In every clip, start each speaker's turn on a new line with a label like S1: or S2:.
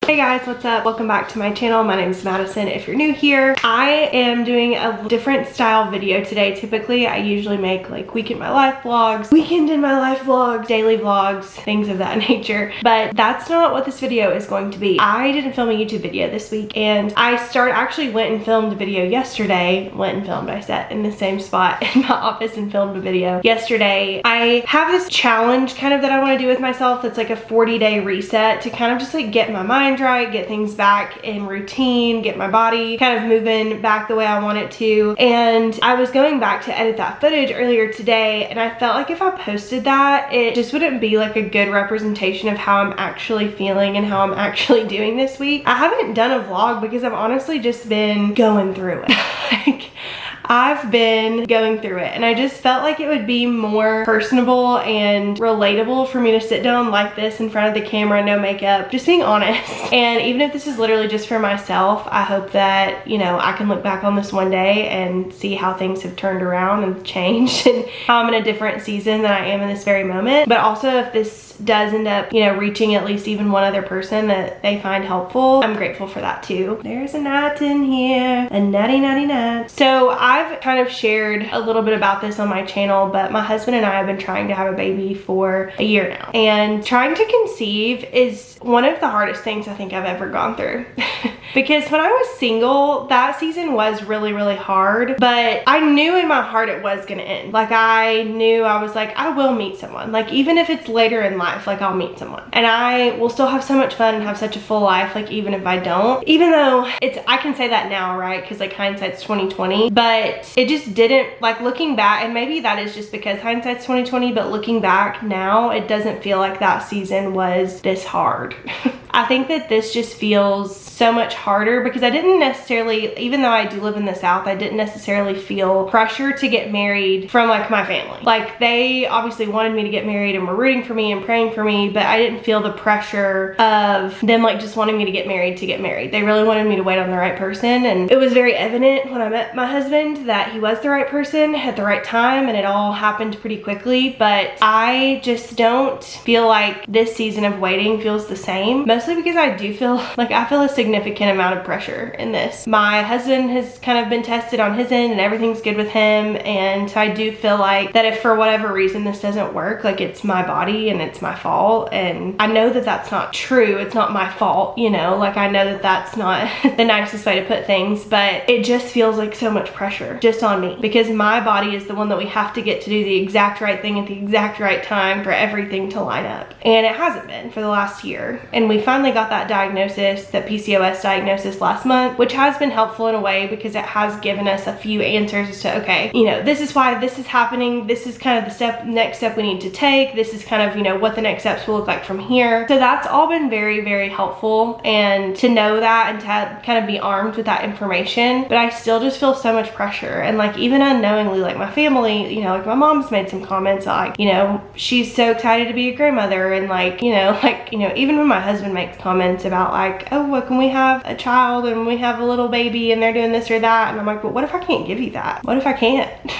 S1: Hey guys, what's up? Welcome back to my channel. My name is Madison. If you're new here, I am doing a different style video today. Typically, I usually make like week in my life vlogs, weekend in my life vlogs, daily vlogs, things of that nature. But that's not what this video is going to be. I didn't film a YouTube video this week, and I actually went and filmed a video yesterday. I sat in the same spot in my office and filmed a video yesterday. I have this challenge kind of that I want to do with myself that's like a 40-day reset to kind of just like get my mind right, get things back in routine, get my body kind of moving back the way I want it to. And I was going back to edit that footage earlier today, and I felt like if I posted that, it just wouldn't be like a good representation of how I'm actually feeling and how I'm actually doing this week. I haven't done a vlog because I've honestly just been going through it. Like, I've been going through it, and I just felt like it would be more personable and relatable for me to sit down like this in front of the camera, no makeup, just being honest. And even if this is literally just for myself, I hope that, you know, I can look back on this one day and see how things have turned around and changed and how I'm in a different season than I am in this very moment. But also, if this does end up, you know, reaching at least even one other person that they find helpful, I'm grateful for that too. There's a gnat in here, a natty gnat. So I've kind of shared a little bit about this on my channel, but my husband and I have been trying to have a baby for a year now. And trying to conceive is one of the hardest things I think I've ever gone through. Because when I was single, that season was really, really hard, but I knew in my heart it was gonna end. Like, I knew, I was like, I will meet someone. Like, even if it's later in life, like, I'll meet someone. And I will still have so much fun and have such a full life, like, even if I don't. Even though I can say that now, right? Because like hindsight's 2020, but it just didn't, like, looking back, and maybe that is just because hindsight's 2020, but looking back now, it doesn't feel like that season was this hard. I think that this just feels so much harder because I didn't necessarily, even though I do live in the South, I didn't necessarily feel pressure to get married from like my family. Like, they obviously wanted me to get married and were rooting for me and praying for me, but I didn't feel the pressure of them like just wanting me to get married to get married. They really wanted me to wait on the right person, and it was very evident when I met my husband that he was the right person at the right time, and it all happened pretty quickly. But I just don't feel like this season of waiting feels the same, mostly because I do feel like I feel a significant amount of pressure in this. My husband has kind of been tested on his end and everything's good with him, and so I do feel like that if for whatever reason this doesn't work, like, it's my body and it's my fault. And I know that that's not true. It's not my fault, you know, like, I know that that's not the nicest way to put things, but it just feels like so much pressure just on me because my body is the one that we have to get to do the exact right thing at the exact right time for everything to line up. And it hasn't been for the last year. And we finally got that diagnosis, that PCOS diagnosis, last month, which has been helpful in a way because it has given us a few answers as to, okay, you know, this is why this is happening. This is kind of the next step we need to take. This is kind of, you know, what the next steps will look like from here. So that's all been very, very helpful, and to know that and to kind of be armed with that information. But I still just feel so much pressure, and like, even unknowingly, like, my family, you know, like, my mom's made some comments like, you know, she's so excited to be a grandmother, and like, you know, even when my husband makes comments about like, oh, well, can we have a child and we have a little baby and they're doing this or that, and I'm like, but what if I can't give you that? What if I can't?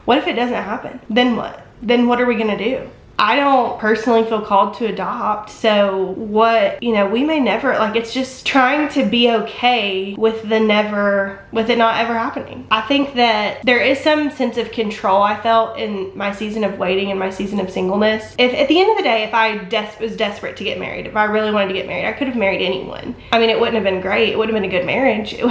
S1: What if it doesn't happen? Then what? Then what are we gonna do? I don't personally feel called to adopt, so what, you know, we may never, like, it's just trying to be okay with it not ever happening. I think that there is some sense of control I felt in my season of waiting and my season of singleness. If at the end of the day, if I was desperate to get married, if I really wanted to get married, I could have married anyone. I mean, it wouldn't have been great. It wouldn't have been a good marriage. It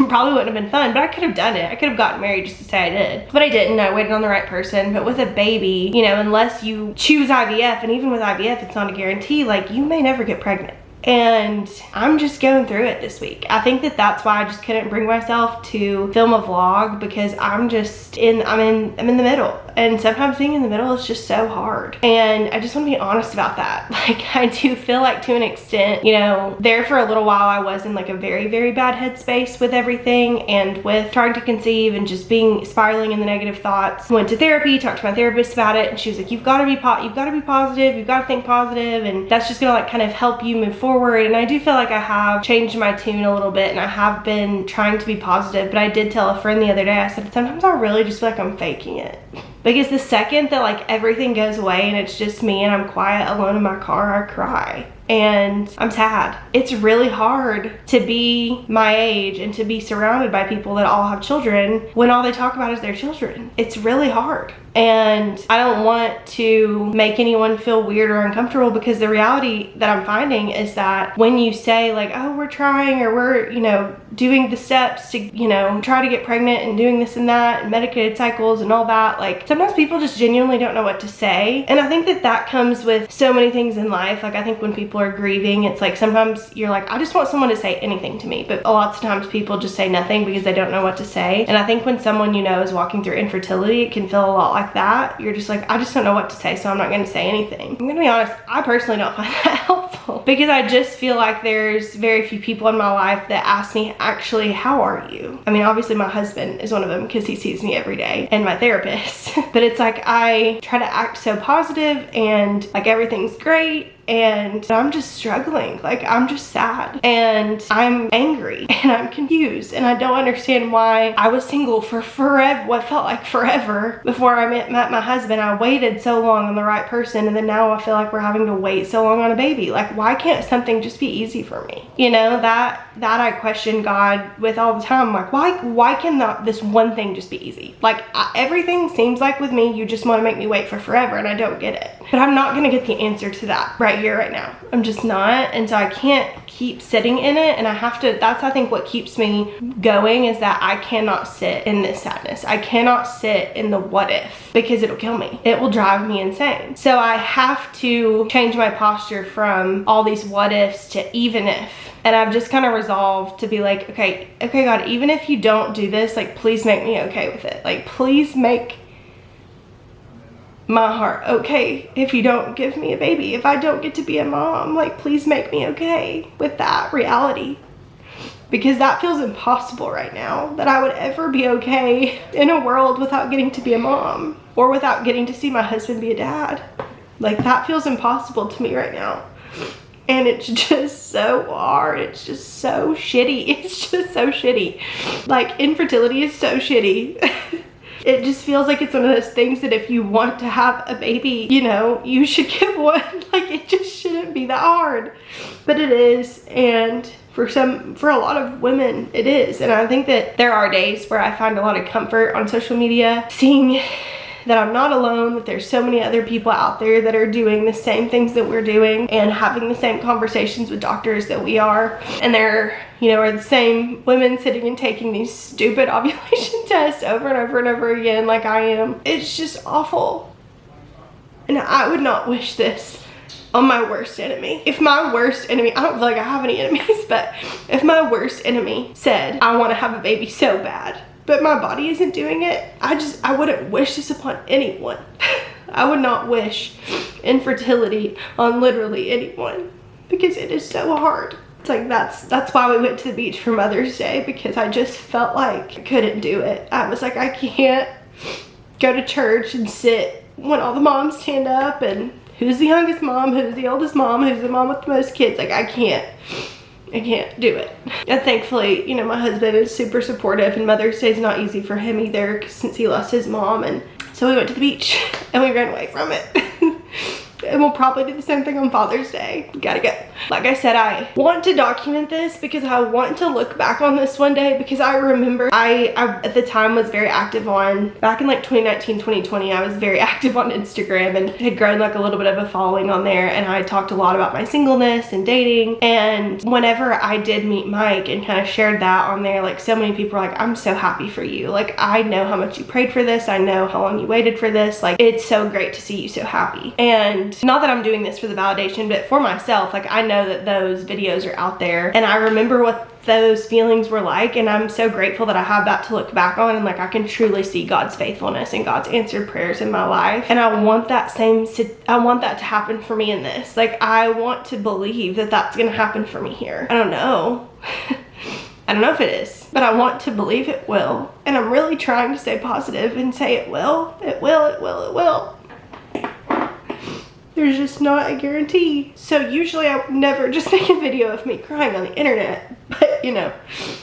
S1: probably wouldn't have been fun, but I could have done it. I could have gotten married just to say I did. But I didn't. I waited on the right person. But with a baby, you know, unless you choose IVF, and even with IVF, it's not a guarantee, like, you may never get pregnant. And I'm just going through it this week. I think that that's why I just couldn't bring myself to film a vlog, because I'm in the middle, and sometimes being in the middle is just so hard. And I just want to be honest about that. Like, I do feel like, to an extent, you know, there for a little while I was in like a very, very bad headspace with everything, and with trying to conceive and just spiraling in the negative thoughts. Went to therapy, talked to my therapist about it, and she was like, you've got to be positive, you've got to think positive, and that's just gonna like kind of help you move forward. And I do feel like I have changed my tune a little bit, and I have been trying to be positive. But I did tell a friend the other day, I said, sometimes I really just feel like I'm faking it. Because the second that like everything goes away and it's just me and I'm quiet alone in my car, I cry. and I'm sad. It's really hard to be my age and to be surrounded by people that all have children when all they talk about is their children. It's really hard. And I don't want to make anyone feel weird or uncomfortable, because the reality that I'm finding is that when you say like, oh, we're trying, or we're, you know, doing the steps to, you know, try to get pregnant and doing this and that and medicated cycles and all that, like sometimes people just genuinely don't know what to say. And I think that that comes with so many things in life. Like I think when people are grieving, it's like sometimes you're like, I just want someone to say anything to me. But lots of times people just say nothing because they don't know what to say. And I think when someone you know is walking through infertility, it can feel a lot like that. You're just like, I just don't know what to say, so I'm not going to say anything. I'm gonna be honest, I personally don't find that helpful, because I just feel like there's very few people in my life that ask me, actually, how are you? I mean, obviously my husband is one of them because he sees me every day, and my therapist. But it's like I try to act so positive and like everything's great, and I'm just struggling. Like I'm just sad and I'm angry and I'm confused, and I don't understand why I was single for forever, what felt like forever, before I met my husband. I waited so long on the right person, and then now I feel like we're having to wait so long on a baby. Like why can't something just be easy for me? You know, that I question God with all the time. Like why can this one thing just be easy? Like everything seems like with me, you just want to make me wait for forever, and I don't get it. But I'm not gonna get the answer to that right here, right now. I'm just not. And so I can't keep sitting in it, and I have to, that's I think what keeps me going, is that I cannot sit in this sadness. I cannot sit in the what if, because it'll kill me. It will drive me insane. So I have to change my posture from all these what ifs to even if. And I've just kind of resolved to be like, okay God, even if you don't do this, like please make me okay with it. Like please make my heart okay if you don't give me a baby, if I don't get to be a mom. Like please make me okay with that reality, because that feels impossible right now, that I would ever be okay in a world without getting to be a mom, or without getting to see my husband be a dad. Like that feels impossible to me right now. And it's just so hard. It's just so shitty. It's just so shitty. Like infertility is so shitty. It just feels like it's one of those things that if you want to have a baby, you know, you should get one. Like it just shouldn't be that hard, but it is. And for a lot of women, it is. And I think that there are days where I find a lot of comfort on social media, seeing that I'm not alone, that there's so many other people out there that are doing the same things that we're doing and having the same conversations with doctors that we are. And they're, you know, are the same women sitting and taking these stupid ovulation tests over and over and over again like I am. It's just awful. And I would not wish this on my worst enemy. If my worst enemy, I don't feel like I have any enemies, but if my worst enemy said, I want to have a baby so bad, but my body isn't doing it, I wouldn't wish this upon anyone. I would not wish infertility on literally anyone, because it is so hard. It's like that's why we went to the beach for Mother's Day, because I just felt like I couldn't do it. I was like, I can't go to church and sit when all the moms stand up and who's the youngest mom, who's the oldest mom, who's the mom with the most kids. Like I can't do it. And thankfully, you know, my husband is super supportive, and Mother's Day is not easy for him either, since he lost his mom. And so we went to the beach and we ran away from it. And we'll probably do the same thing on Father's Day. Gotta go. Like I said, I want to document this because I want to look back on this one day, because I remember I at the time was very active on, back in like 2019, 2020, I was very active on Instagram and had grown like a little bit of a following on there, and I talked a lot about my singleness and dating. And whenever I did meet Mike and kind of shared that on there, like so many people were like, I'm so happy for you. Like I know how much you prayed for this. I know how long you waited for this. Like it's so great to see you so happy. And not that I'm doing this for the validation, but for myself, like I know that those videos are out there, and I remember what those feelings were like, and I'm so grateful that I have that to look back on, and like I can truly see God's faithfulness and God's answered prayers in my life. And I want that to happen for me in this. Like I want to believe that that's gonna happen for me here. I don't know. I don't know if it is, but I want to believe it will. And I'm really trying to stay positive and say it will, it will, it will, it will. There's just not a guarantee. So usually I would never just make a video of me crying on the internet, but you know,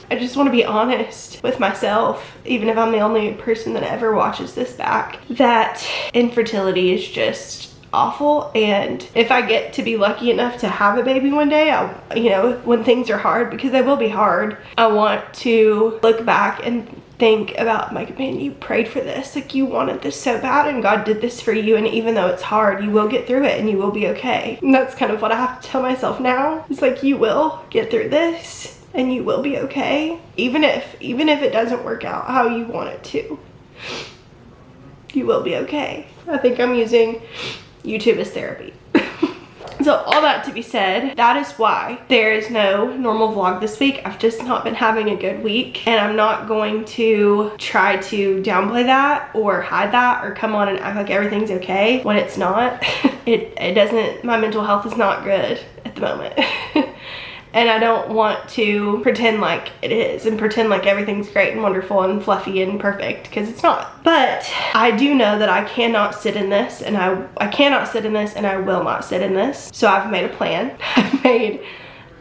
S1: I just want to be honest with myself, even if I'm the only person that ever watches this back, that infertility is just awful. And if I get to be lucky enough to have a baby one day, you know, when things are hard, because they will be hard, I want to look back and think about, like, man, you prayed for this, like you wanted this so bad and God did this for you, and even though it's hard, you will get through it and you will be okay. And that's kind of what I have to tell myself now. It's like, you will get through this and you will be okay, even if it doesn't work out how you want it to. You will be okay. I think I'm using YouTube as therapy. So all that to be said, that is why there is no normal vlog this week. I've just not been having a good week, and I'm not going to try to downplay that or hide that or come on and act like everything's okay when it's not. It doesn't, my mental health is not good at the moment. And I don't want to pretend like it is and pretend like everything's great and wonderful and fluffy and perfect, because it's not. But I do know that I cannot sit in this, and I cannot sit in this, and I will not sit in this. So I've made a plan. I've made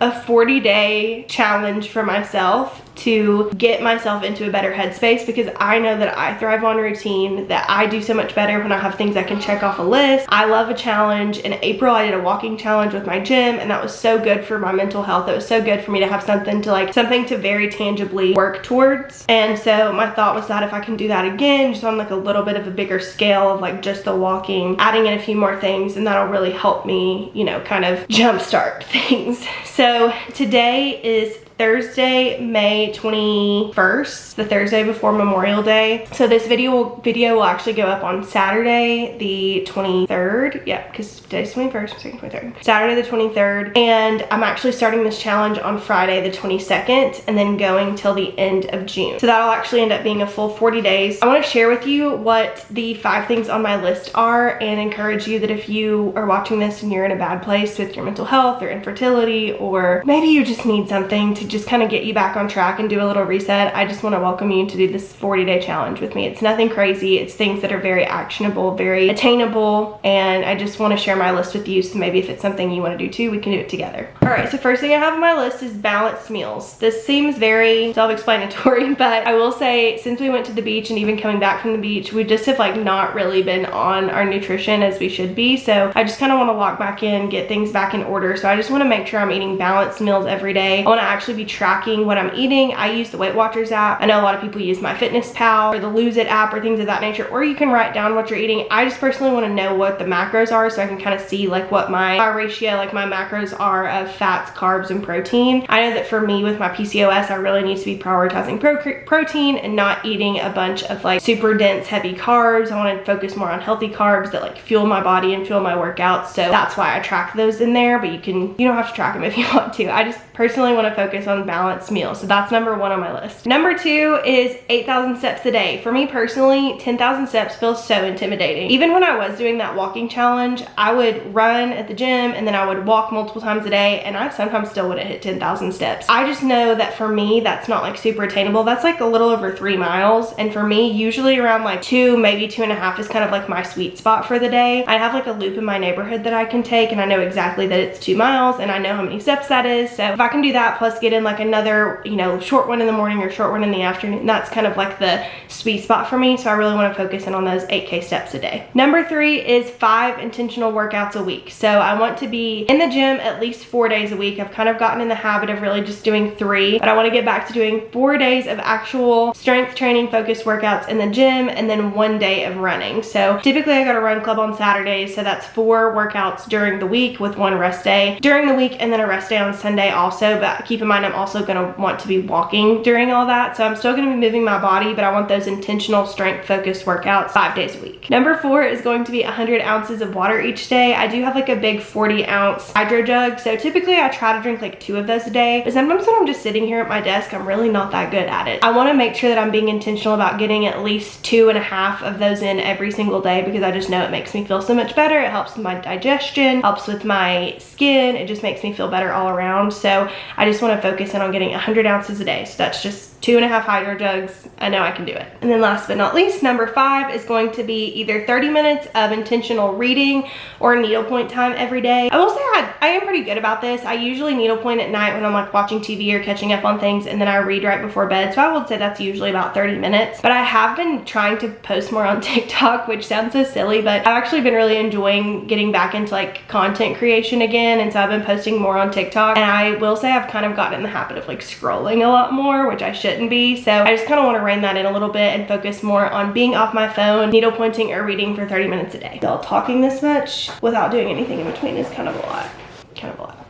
S1: a 40-day challenge for myself to get myself into a better headspace, because I know that I thrive on routine, that I do so much better when I have things I can check off a list. I love a challenge. In April, I did a walking challenge with my gym, and that was so good for my mental health. It was so good for me to have something to very tangibly work towards. And so my thought was that if I can do that again, just on like a little bit of a bigger scale of like just the walking, adding in a few more things, and that'll really help me, you know, kind of jumpstart things. So today is Thursday, May 21st, the Thursday before Memorial Day. So this video will actually go up on Saturday the 23rd. Yeah, because today's 21st, second 23rd. Saturday the 23rd. And I'm actually starting this challenge on Friday the 22nd, and then going till the end of June. So that'll actually end up being a full 40 days. I want to share with you what the 5 things on my list are, and encourage you that if you are watching this and you're in a bad place with your mental health or infertility, or maybe you just need something to just kind of get you back on track and do a little reset, I just want to welcome you to do this 40-day challenge with me. It's nothing crazy. It's things that are very actionable, very attainable, and I just want to share my list with you, so maybe if it's something you want to do too, we can do it together. All right, so first thing I have on my list is balanced meals. This seems very self-explanatory, but I will say, since we went to the beach and even coming back from the beach, we just have like not really been on our nutrition as we should be. So I just kind of want to lock back in, get things back in order. So I just want to make sure I'm eating balanced meals every day. I want to actually be tracking what I'm eating. I use the Weight Watchers app. I know a lot of people use MyFitnessPal or the Lose It app or things of that nature, or you can write down what you're eating. I just personally want to know what the macros are, so I can kind of see like what my ratio, like my macros are of fats, carbs, and protein. I know that for me with my PCOS, I really need to be prioritizing protein and not eating a bunch of like super dense heavy carbs. I want to focus more on healthy carbs that like fuel my body and fuel my workouts. So that's why I track those in there, but you don't have to track them if you want to. I just personally want to focus on balanced meals. So that's number 1 on my list. Number 2 is 8,000 steps a day. For me personally, 10,000 steps feels so intimidating. Even when I was doing that walking challenge, I would run at the gym and then I would walk multiple times a day, and I sometimes still wouldn't hit 10,000 steps. I just know that for me, that's not like super attainable. That's like a little over 3 miles. And for me, usually around like 2, maybe 2.5 is kind of like my sweet spot for the day. I have like a loop in my neighborhood that I can take, and I know exactly that it's 2 miles, and I know how many steps that is. So if I can do that plus get in like another, you know, short one in the morning or short one in the afternoon, that's kind of like the sweet spot for me. So I really want to focus in on those 8K steps a day. Number 3 is 5 intentional workouts a week. So I want to be in the gym at least 4 days a week. I've kind of gotten in the habit of really just doing 3, but I want to get back to doing 4 days of actual strength training focused workouts in the gym, and then 1 day of running. So typically I go to run club on Saturdays, so that's 4 workouts during the week with 1 rest day during the week, and then a rest day on Sunday also. But keep in mind, I'm also going to want to be walking during all that. So I'm still going to be moving my body, but I want those intentional strength focused workouts 5 days a week. Number 4 is going to be 100 ounces of water each day. I do have like a big 40-ounce hydro jug. So typically I try to drink like 2 of those a day, but sometimes when I'm just sitting here at my desk, I'm really not that good at it. I want to make sure that I'm being intentional about getting at least 2.5 of those in every single day, because I just know it makes me feel so much better. It helps with my digestion, helps with my skin. It just makes me feel better all around. So I just want to focus in on getting 100 ounces a day. So that's just 2.5 hydro jugs. I know I can do it. And then last but not least, number 5 is going to be either 30 minutes of intentional reading or needlepoint time every day. I will say I am pretty good about this. I usually needlepoint at night when I'm like watching TV or catching up on things, and then I read right before bed. So I would say that's usually about 30 minutes. But I have been trying to post more on TikTok, which sounds so silly, but I've actually been really enjoying getting back into like content creation again. And so I've been posting more on TikTok, and I will say I've kind of gotten in the habit of like scrolling a lot more, which I shouldn't be. So I just kind of want to rein that in a little bit and focus more on being off my phone, needlepointing or reading for 30 minutes a day. So talking this much without doing anything in between is kind of a lot.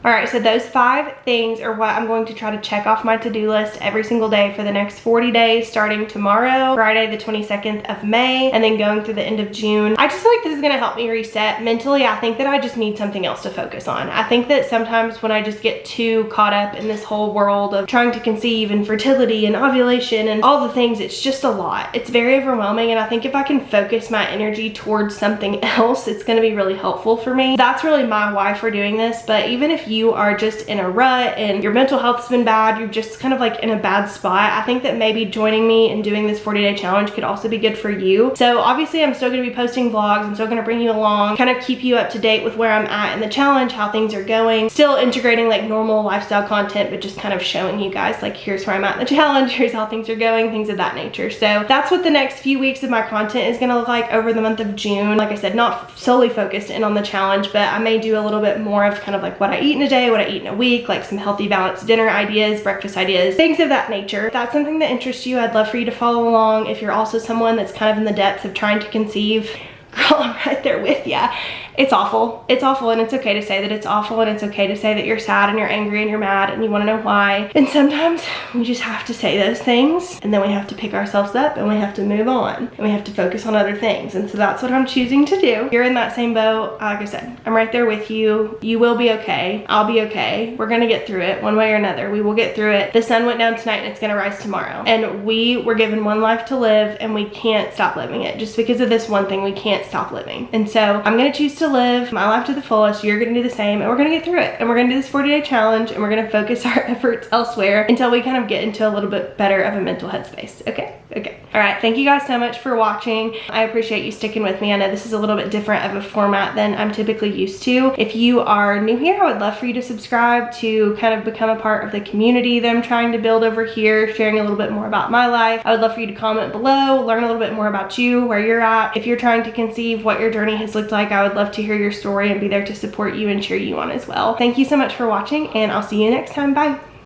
S1: All right, so those 5 things are what I'm going to try to check off my to-do list every single day for the next 40 days, starting tomorrow, Friday the 22nd of May, and then going through the end of June. I just feel like this is gonna help me reset mentally. I think that I just need something else to focus on. I think that sometimes when I just get too caught up in this whole world of trying to conceive and fertility and ovulation and all the things, it's just a lot. It's very overwhelming, and I think if I can focus my energy towards something else, it's gonna be really helpful for me. That's really my why for doing this. But even if you are just in a rut and your mental health's been bad, you're just kind of like in a bad spot, I think that maybe joining me and doing this 40-day challenge could also be good for you. So obviously I'm still going to be posting vlogs. I'm still going to bring you along, kind of keep you up to date with where I'm at in the challenge, how things are going, still integrating like normal lifestyle content, but just kind of showing you guys like, here's where I'm at in the challenge, here's how things are going, things of that nature. So that's what the next few weeks of my content is going to look like over the month of June. Like I said, not solely focused in on the challenge, but I may do a little bit more of kind of like what I eat in a day, what I eat in a week, like some healthy balanced dinner ideas, breakfast ideas, things of that nature. If that's something that interests you, I'd love for you to follow along. If you're also someone that's kind of in the depths of trying to conceive, girl, I'm right there with ya. It's awful. It's awful, and it's okay to say that it's awful, and it's okay to say that you're sad and you're angry and you're mad and you want to know why. And sometimes we just have to say those things, and then we have to pick ourselves up and we have to move on and we have to focus on other things. And so that's what I'm choosing to do. You're in that same boat. Like I said, I'm right there with you. You will be okay. I'll be okay. We're gonna get through it one way or another. We will get through it. The sun went down tonight and it's gonna rise tomorrow. And we were given one life to live, and we can't stop living it. Just because of this one thing, we can't stop living. And so I'm gonna choose to live my life to the fullest. You're gonna do the same, and we're gonna get through it. And we're gonna do this 40-day challenge, and we're gonna focus our efforts elsewhere until we kind of get into a little bit better of a mental headspace. Okay? Okay. All right. Thank you guys so much for watching. I appreciate you sticking with me. I know this is a little bit different of a format than I'm typically used to. If you are new here, I would love for you to subscribe to kind of become a part of the community that I'm trying to build over here, sharing a little bit more about my life. I would love for you to comment below, learn a little bit more about you, where you're at. If you're trying to conceive, what your journey has looked like, I would love to hear your story and be there to support you and cheer you on as well. Thank you so much for watching, and I'll see you next time. Bye.